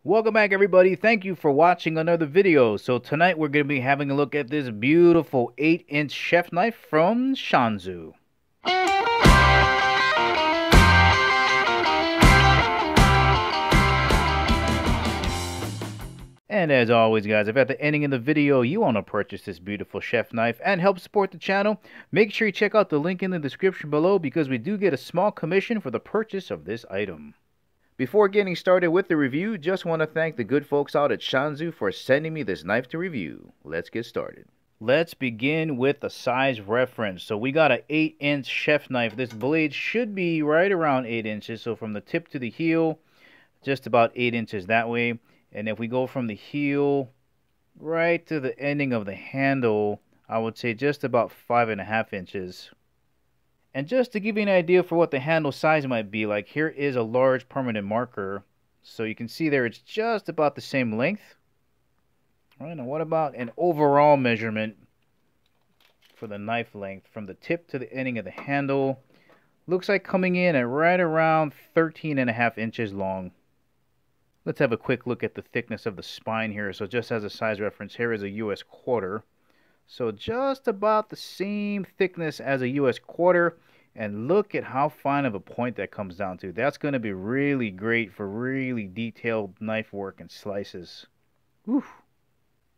Welcome back, everybody. Thank you for watching another video. So tonight we're going to be having a look at this beautiful 8-inch chef knife from Shanzu. And as always, guys, if at the ending of the video you want to purchase this beautiful chef knife and help support the channel, make sure you check out the link in the description below because we do get a small commission for the purchase of this item. Before getting started with the review, just want to thank the good folks out at Shanzu for sending me this knife to review. Let's get started. Let's begin with the size reference. So we got an 8-inch chef knife. This blade should be right around 8 inches. So from the tip to the heel, just about 8 inches that way. And if we go from the heel right to the ending of the handle, I would say just about 5.5 inches. And just to give you an idea for what the handle size might be, like here is a large permanent marker. So you can see there it's just about the same length. All right, now what about an overall measurement for the knife length from the tip to the ending of the handle? Looks like coming in at right around 13.5 inches long. Let's have a quick look at the thickness of the spine here. So just as a size reference, here is a US quarter. So just about the same thickness as a US quarter. And look at how fine of a point that comes down to. That's going to be really great for really detailed knife work and slices. Whew.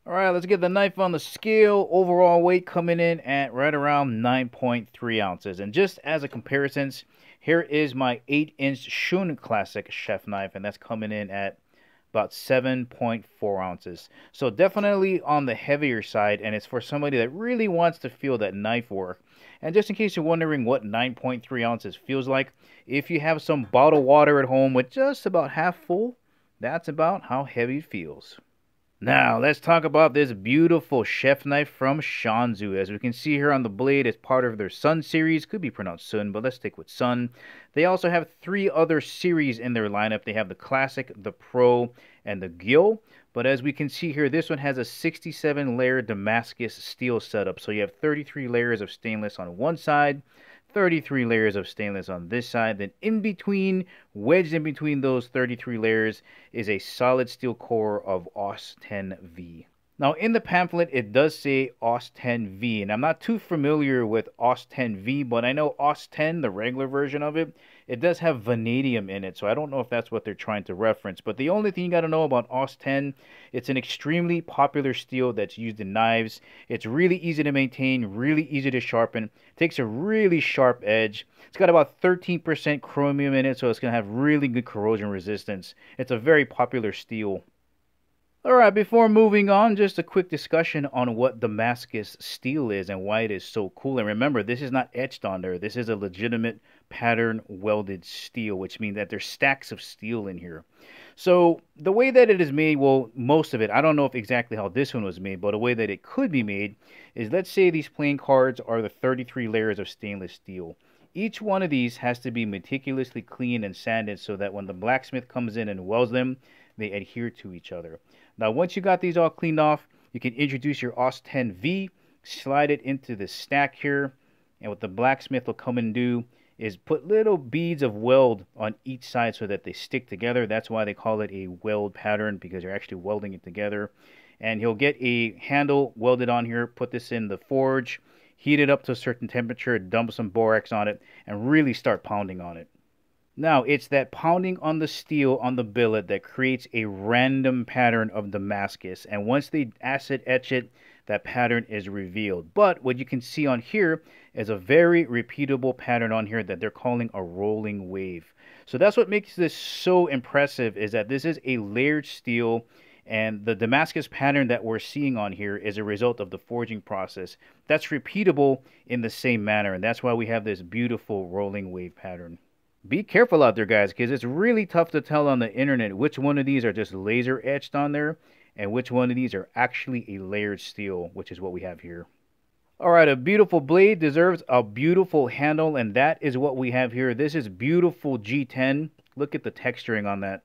Alright, let's get the knife on the scale. Overall weight coming in at right around 9.3 ounces. And just as a comparison, here is my 8-inch Shun Classic chef knife, and that's coming in at about 7.4 ounces. So definitely on the heavier side, and it's for somebody that really wants to feel that knife work. And just in case you're wondering what 9.3 ounces feels like, if you have some bottled water at home with just about half full, that's about how heavy it feels. Now, let's talk about this beautiful chef knife from Shanzu. As we can see here on the blade, it's part of their Sun series. Could be pronounced Sun, but let's stick with Sun. They also have 3 other series in their lineup. They have the Classic, the Pro, and the Gil. But as we can see here, this one has a 67-layer Damascus steel setup. So you have 33 layers of stainless on one side, 33 layers of stainless on this side. Then in between, wedged in between those 33 layers, is a solid steel core of AUS 10V. Now in the pamphlet, it does say AUS 10V, and I'm not too familiar with AUS 10V, but I know AUS 10, the regular version of it, it does have vanadium in it, so I don't know if that's what they're trying to reference. But the only thing you got to know about AUS 10, it's an extremely popular steel that's used in knives. It's really easy to maintain, really easy to sharpen, takes a really sharp edge. It's got about 13% chromium in it, so it's going to have really good corrosion resistance. It's a very popular steel. Alright, before moving on, just a quick discussion on what Damascus steel is and why it is so cool. And remember, this is not etched on there. This is a legitimate pattern welded steel, which means that there's stacks of steel in here. So the way that it is made, well, most of it, I don't know if exactly how this one was made, but the way that it could be made is, let's say these playing cards are the 33 layers of stainless steel. Each one of these has to be meticulously cleaned and sanded so that when the blacksmith comes in and welds them, they adhere to each other. Now, once you got these all cleaned off, you can introduce your AUS 10V, slide it into the stack here, and what the blacksmith will come and do is put little beads of weld on each side so that they stick together. That's why they call it a weld pattern, because you're actually welding it together. And he'll get a handle welded on here, put this in the forge, heat it up to a certain temperature, dump some borax on it, and really start pounding on it. Now, it's that pounding on the steel on the billet that creates a random pattern of Damascus. And once they acid etch it, that pattern is revealed. But what you can see on here is a very repeatable pattern on here that they're calling a rolling wave. So that's what makes this so impressive, is that this is a layered steel, and the Damascus pattern that we're seeing on here is a result of the forging process. That's repeatable in the same manner, and that's why we have this beautiful rolling wave pattern. Be careful out there, guys, because it's really tough to tell on the internet which one of these are just laser etched on there and which one of these are actually a layered steel, which is what we have here. Alright, a beautiful blade deserves a beautiful handle, and that is what we have here. This is beautiful G10. Look at the texturing on that.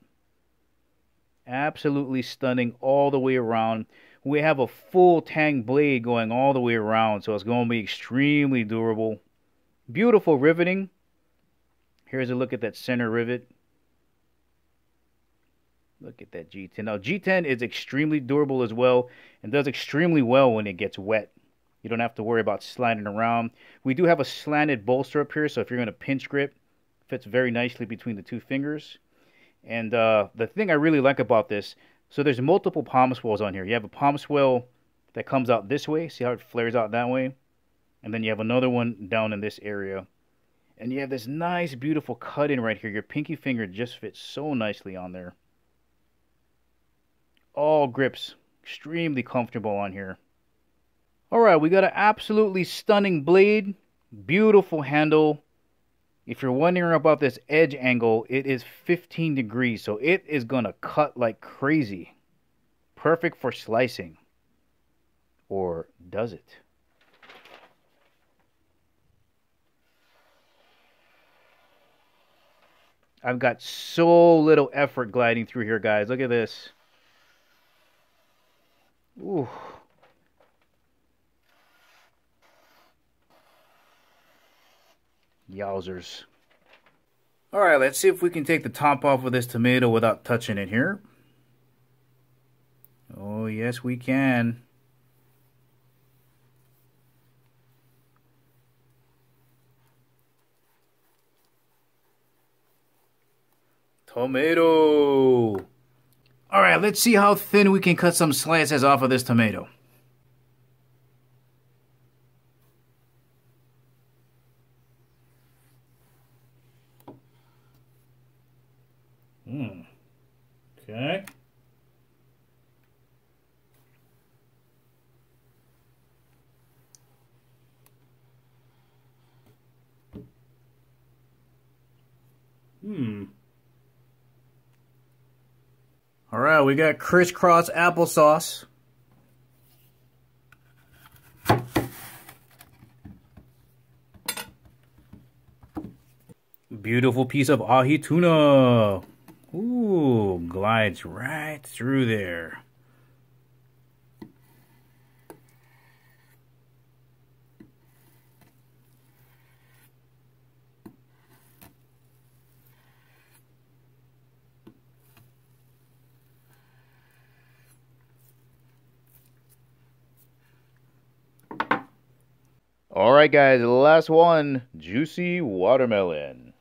Absolutely stunning all the way around. We have a full tang blade going all the way around, so it's going to be extremely durable. Beautiful riveting. Here's a look at that center rivet. Look at that G10. Now, G10 is extremely durable as well and does extremely well when it gets wet. You don't have to worry about sliding around. We do have a slanted bolster up here, so if you're going to pinch grip, it fits very nicely between the two fingers. And the thing I really like about this, so there's multiple palm swells on here. You have a palm swell that comes out this way. See how it flares out that way? And then you have another one down in this area. And you have this nice, beautiful cut-in right here. Your pinky finger just fits so nicely on there. All grips extremely comfortable on here. Alright, we got an absolutely stunning blade. Beautiful handle. If you're wondering about this edge angle, it is 15 degrees, so it is going to cut like crazy. Perfect for slicing. Or does it? I've got so little effort gliding through here, guys. Look at this. Ooh. Yowzers. Alright, let's see if we can take the top off of this tomato without touching it here. Oh, yes, we can. Tomato. Alright, let's see how thin we can cut some slices off of this tomato. Okay. All right, we got crisscross applesauce. Beautiful piece of ahi tuna. Ooh, glides right through there. All right, guys, the last one, juicy watermelon.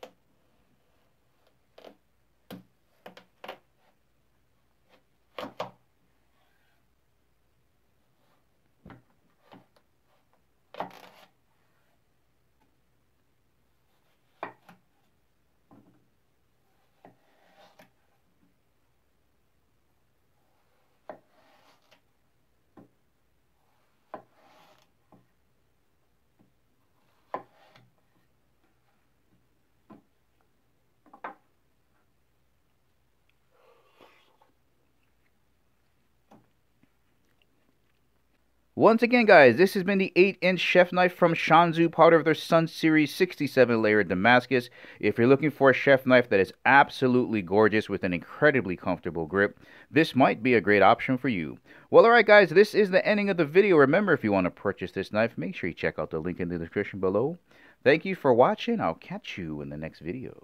Once again, guys, this has been the 8-inch chef knife from Shanzu, part of their Sun Series 67-layer Damascus. If you're looking for a chef knife that is absolutely gorgeous with an incredibly comfortable grip, this might be a great option for you. Well, alright guys, this is the ending of the video. Remember, if you want to purchase this knife, make sure you check out the link in the description below. Thank you for watching. I'll catch you in the next video.